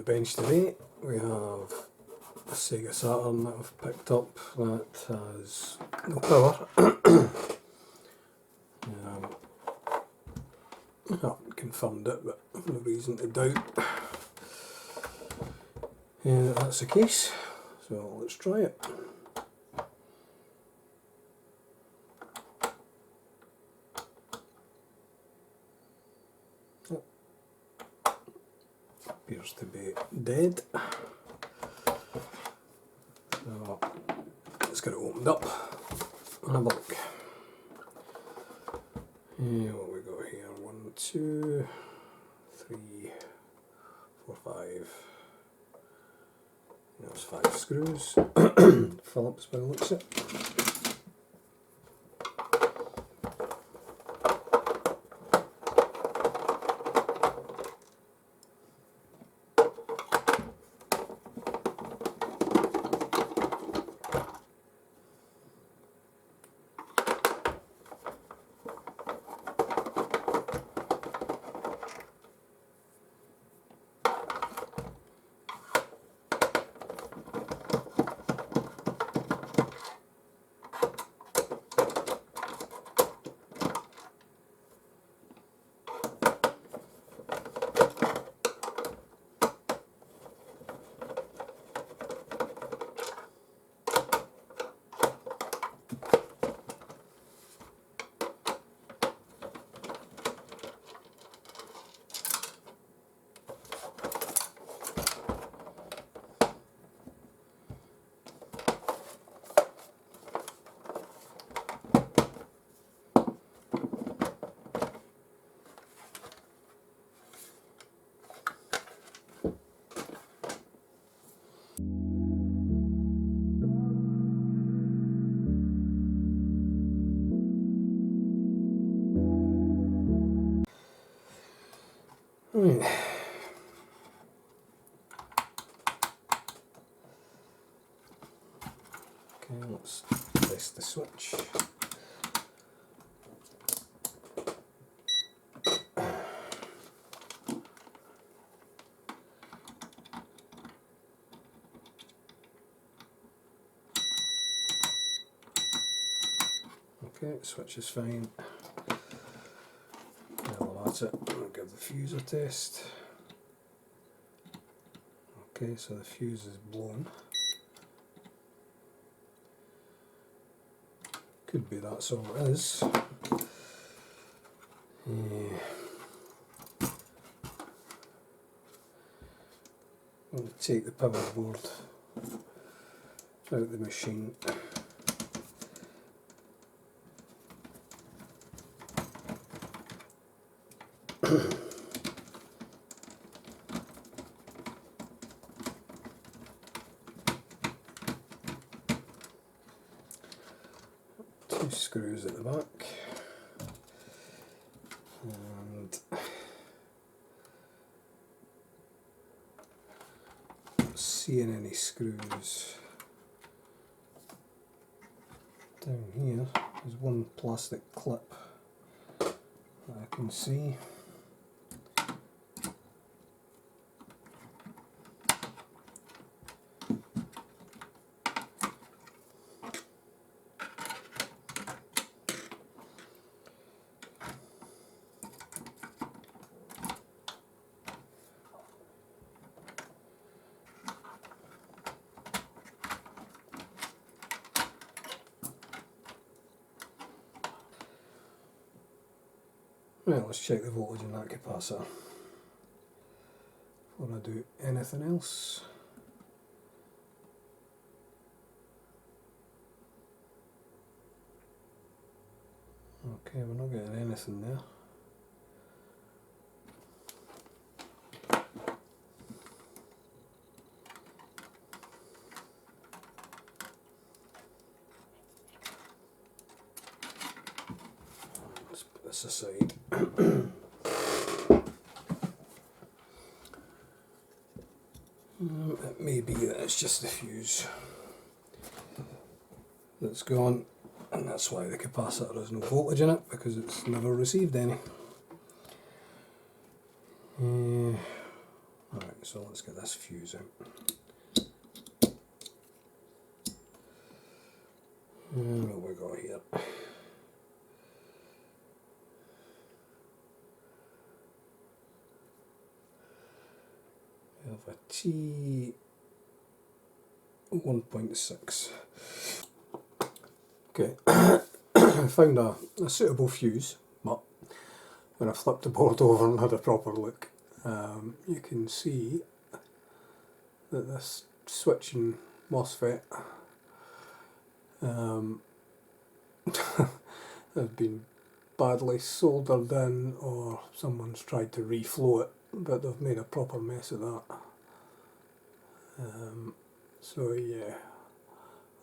bench today. We have a Sega Saturn that I've picked up that has no power. I haven't confirmed it, but no reason to doubt that's the case. So let's try it. Appears to be dead. So let's get it opened up and have a look. What we got here? 1, 2, 3, 4, 5. There's 5 screws. Phillips by the looks of it. Right. Okay, let's press the switch. Okay, switch is fine. Well, that's it. I'll give the fuse a test. Okay, so the fuse is blown. Could be that's all it is. I'm going to take the power board out the machine. Two screws at the back, and not seeing any screws down here. There's one plastic clip that I can see. Right, let's check the voltage in that capacitor before I do anything else. Okay, we're not getting anything there. Let's put this aside. It may be that it's just the fuse that's gone, and that's why the capacitor has no voltage in it, because it's never received any. Alright, so let's get this fuse out. And what we got here? We have a T 1.6. Okay, I found a suitable fuse, but when I flipped the board over and had a proper look, you can see that this switching MOSFET has been badly soldered in, or someone's tried to reflow it, but they've made a proper mess of that. So yeah,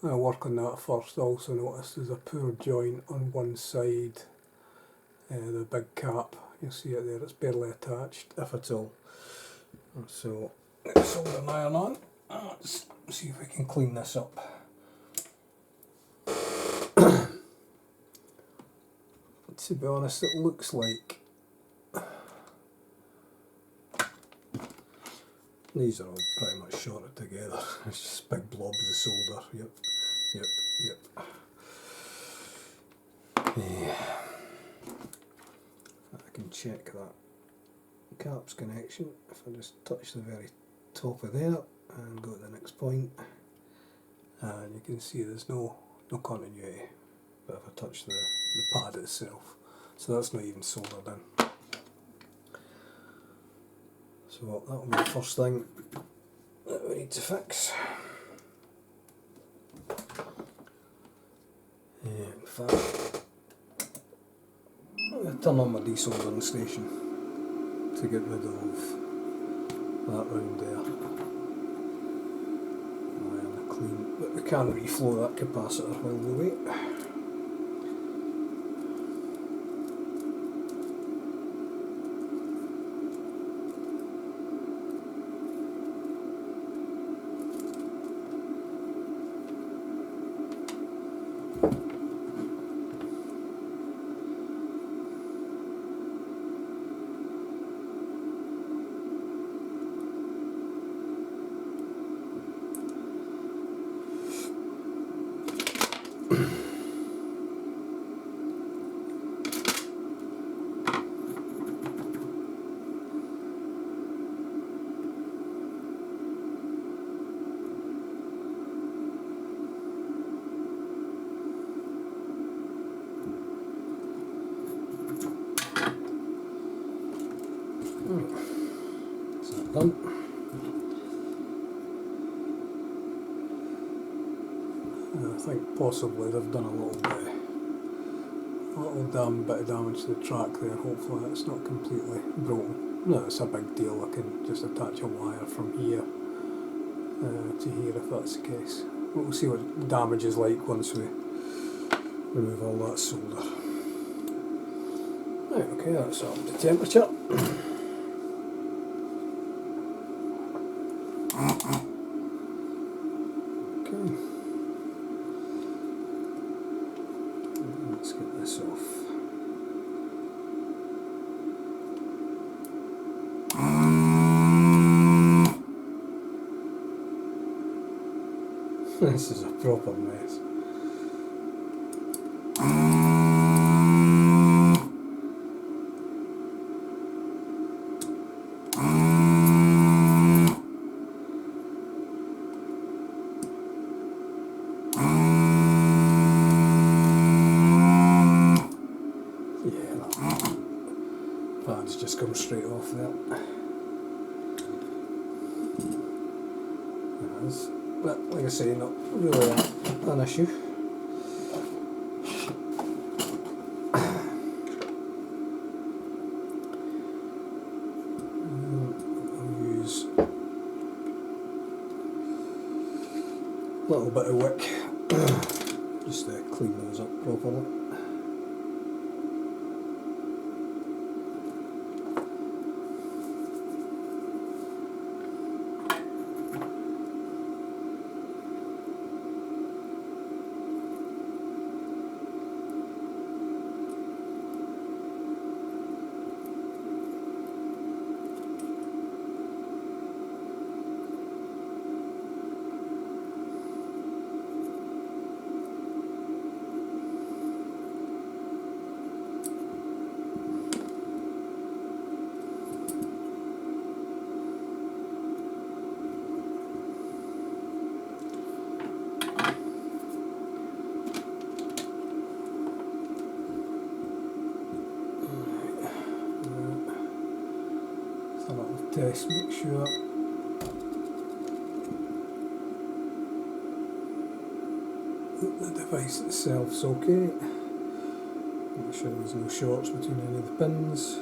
I'll work on that first. I also noticed there's a poor joint on one side, the big cap, you'll see it there, it's barely attached, if at all. So let's solder an iron on. Let's see if we can clean this up. To be honest, it looks like these are all pretty much shorted together. It's just big blobs of solder. Yep. Yeah. I can check that caps connection if I just touch the very top of there and go to the next point, and you can see there's no continuity. But if I touch the pad itself, so that's not even soldered in. So that'll be the first thing that we need to fix. In fact, I'm going to turn on my desoldering station to get rid of that round there. And clean, but we can reflow that capacitor while we wait. Is that done? I think possibly they've done a little bit of damage to the track there. Hopefully it's not completely broken. No, it's a big deal. I can just attach a wire from here to here if that's the case. We'll see what the damage is like once we remove all that solder. Right, okay, that's up to temperature. Okay. Let's get this off. This is a proper mess. Pad's just come straight off there. It is. But like I say, not really an issue. I'll use a little bit of wick just to clean those up properly. test, make sure that the device itself's okay. Make sure there's no shorts between any of the pins.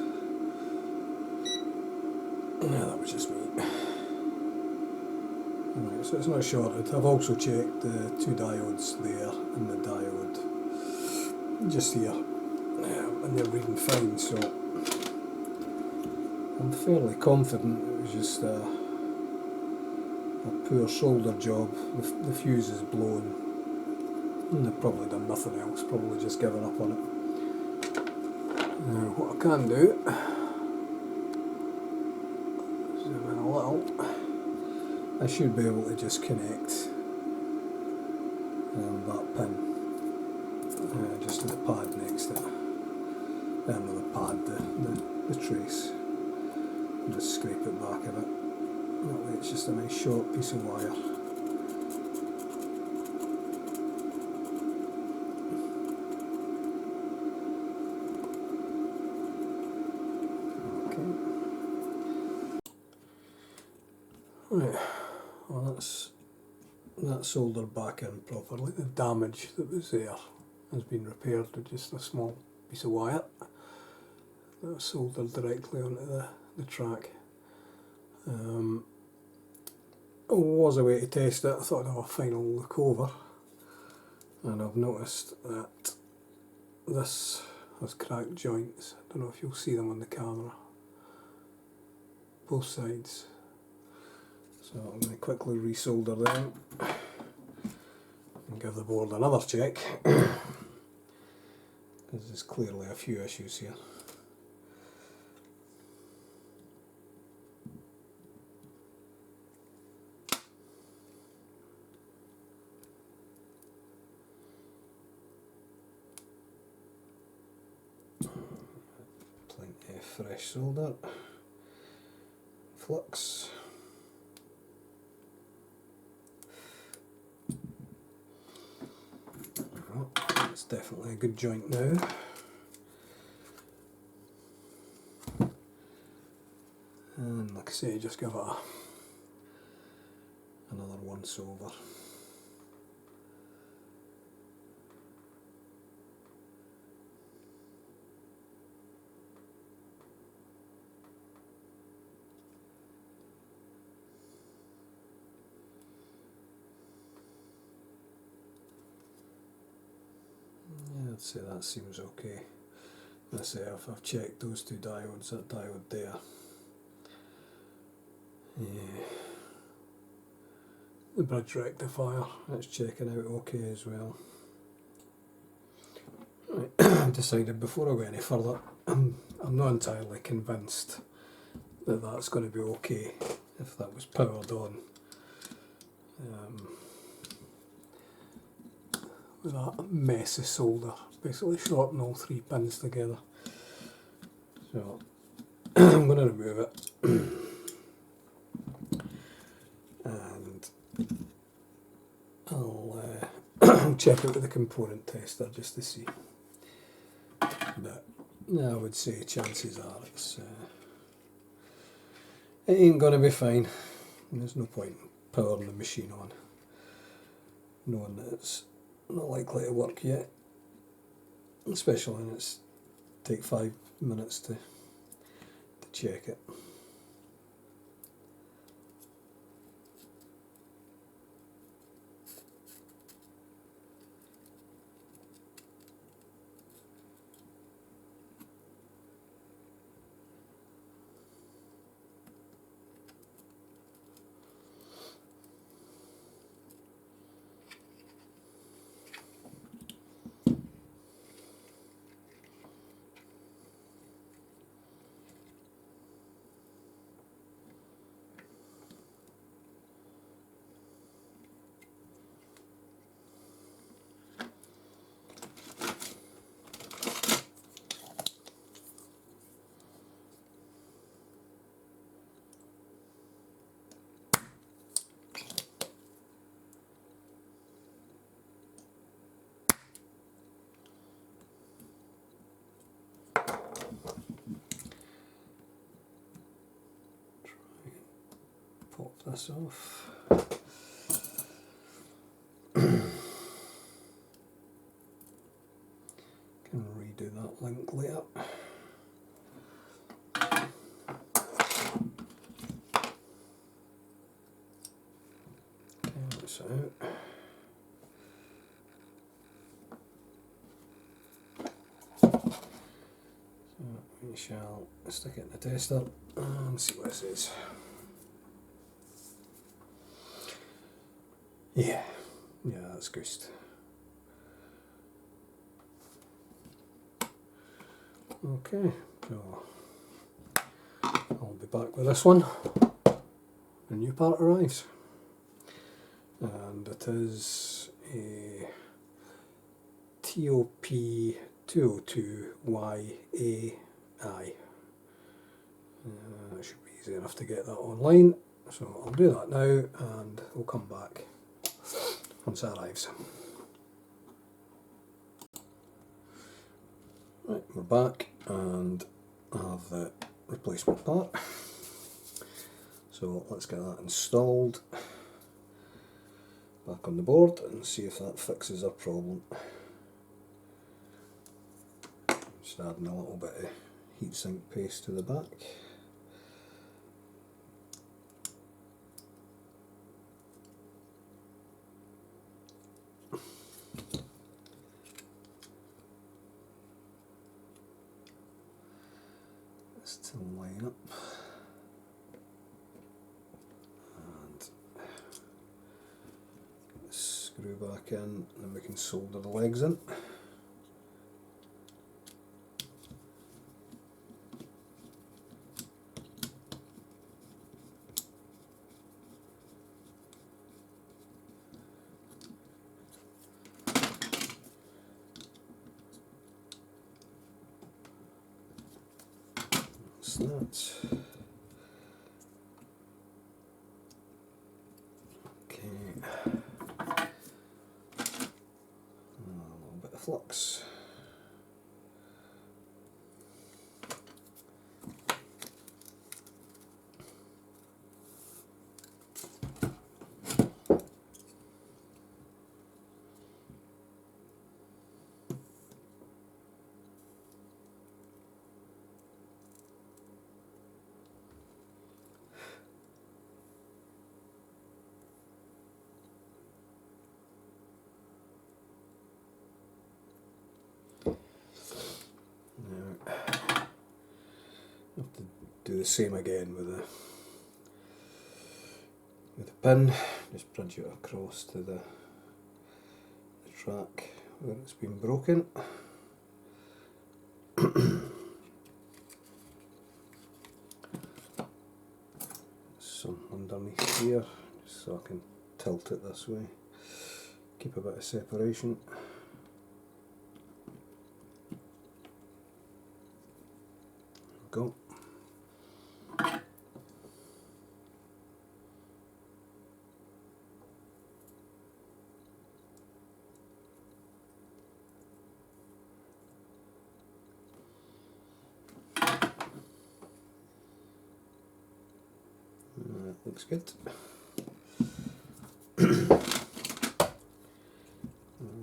Yeah, that was just me. Right, so it's not shorted. I've also checked the two diodes there and the diode just here, and they're reading fine, so I'm fairly confident it was just a poor solder job. The fuse is blown and they've probably done nothing else, probably just given up on it. Now what I can do, zoom in a little, I should be able to just connect that pin just to the pad next to it, not the pad, the trace, and just scrape it back a bit. That way it's just a nice short piece of wire. Okay. Right, well that's soldered back in properly. The damage that was there has been repaired with just a small piece of wire that was soldered directly onto the track. Was a way to test it. I thought I'd have a final look over, and I've noticed that this has cracked joints. I don't know if you'll see them on the camera, both sides. So I'm going to quickly resolder them and give the board another check, because there's clearly a few issues here. Plenty of fresh solder, flux. It's definitely a good joint now. And like I say, just give it another once over. I'd say that seems okay. I say I've checked those two diodes, that diode there. Yeah. The bridge rectifier, it's checking out okay as well. Right. I've decided before I go any further, I'm not entirely convinced that that's going to be okay if that was powered on. With that mess of solder, basically shorting all three pins together. So I'm going to remove it and I'll check it with the component tester just to see. But I would say chances are it ain't going to be fine. There's no point powering the machine on knowing that it's not likely to work yet, especially when it's take 5 minutes to check it. this off. Can redo that link later. Okay, this out. We shall stick it in the tester and see what it says. Yeah, that's goosed. Okay, so I'll be back with this one. A new part arrives, and it is a TOP202YAI. It should be easy enough to get that online, so I'll do that now and we'll come back once it arrives. Right, we're back and I have the replacement part, so let's get that installed back on the board and see if that fixes our problem. Just adding a little bit of heatsink paste to the back. Just to line up. And screw back in, and then we can solder the legs in. That. Okay, a little bit of flux. Have to do the same again with the pin. Just bridge it across to the track where it's been broken. Some underneath here, just so I can tilt it this way. Keep a bit of separation. Go. That looks good.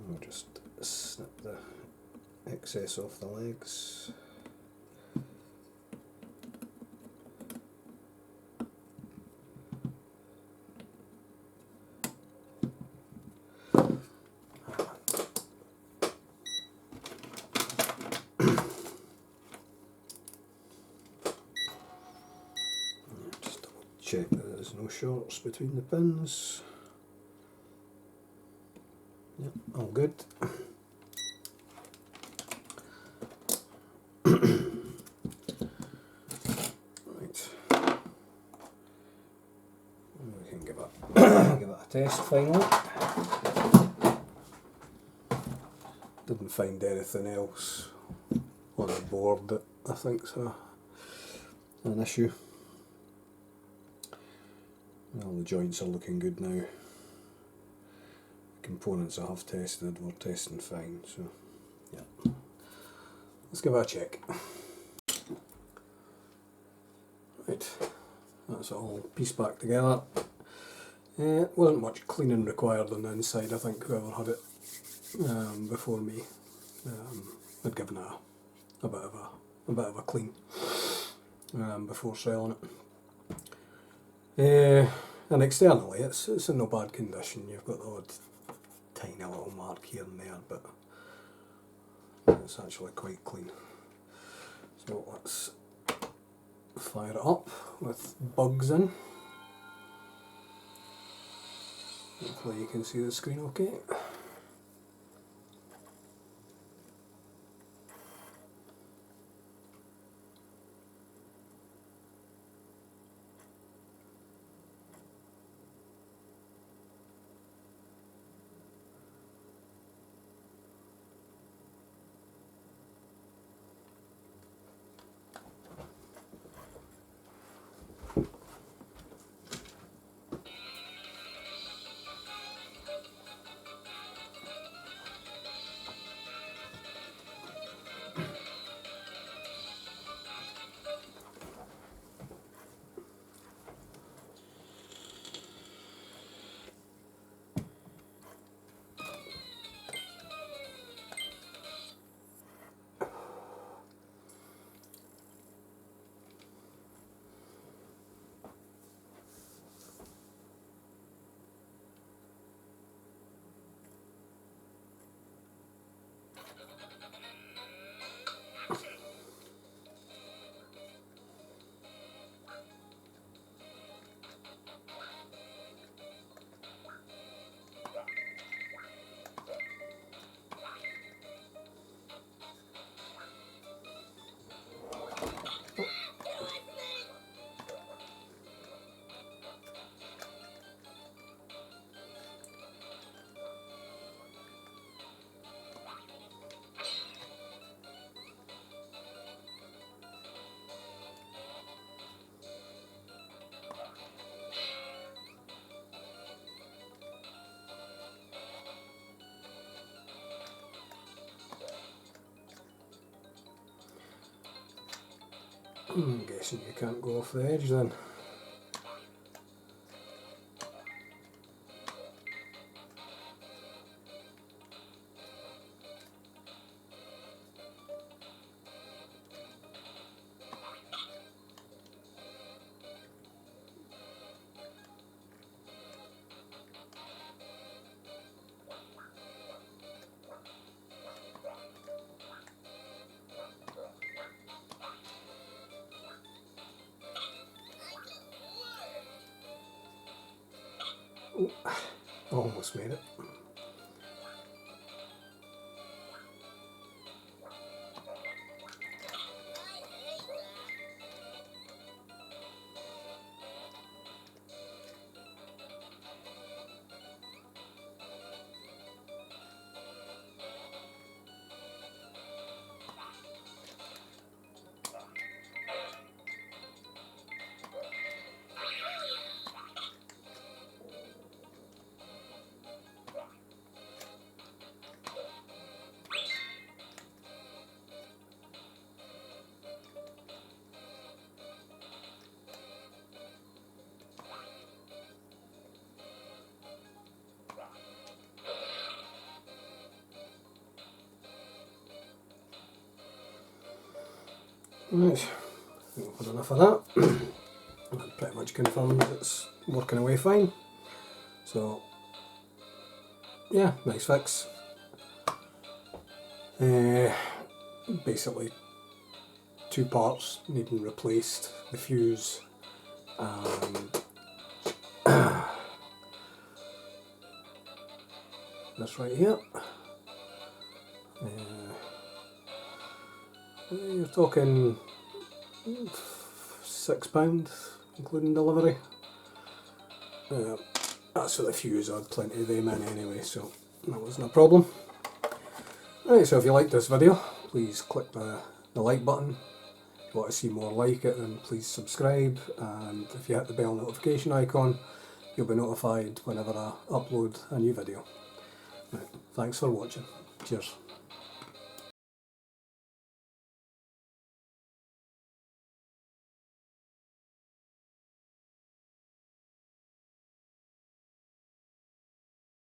I'll just snip the excess off the legs. Just double check that there's no shorts between the pins. Yep, all good. Right. We can give it a test finally. Didn't find anything else on the board that I think's an issue. Well, the joints are looking good now. Components I have tested were testing fine, so yeah. Let's give it a check. Right, that's it all pieced back together. Wasn't much cleaning required on the inside. I think whoever had it before me had given it a bit of a clean before selling it. And externally, it's in no bad condition. You've got the odd tiny little mark here and there, but it's actually quite clean. So let's fire it up with bugs in. Hopefully you can see the screen okay. I'm guessing you can't go off the edge then. Oh, almost made it. Right, I think we've had enough of that. That pretty much confirms it's working away fine. So, yeah, nice fix. Basically, two parts needing replaced, the fuse and this right here. You're talking £6 including delivery. That's for the fuse. I had plenty of them in anyway, so that wasn't a problem. Right, so if you liked this video, please click the like button. If you want to see more like it, then please subscribe, and if you hit the bell notification icon, you'll be notified whenever I upload a new video. Right, thanks for watching. Cheers.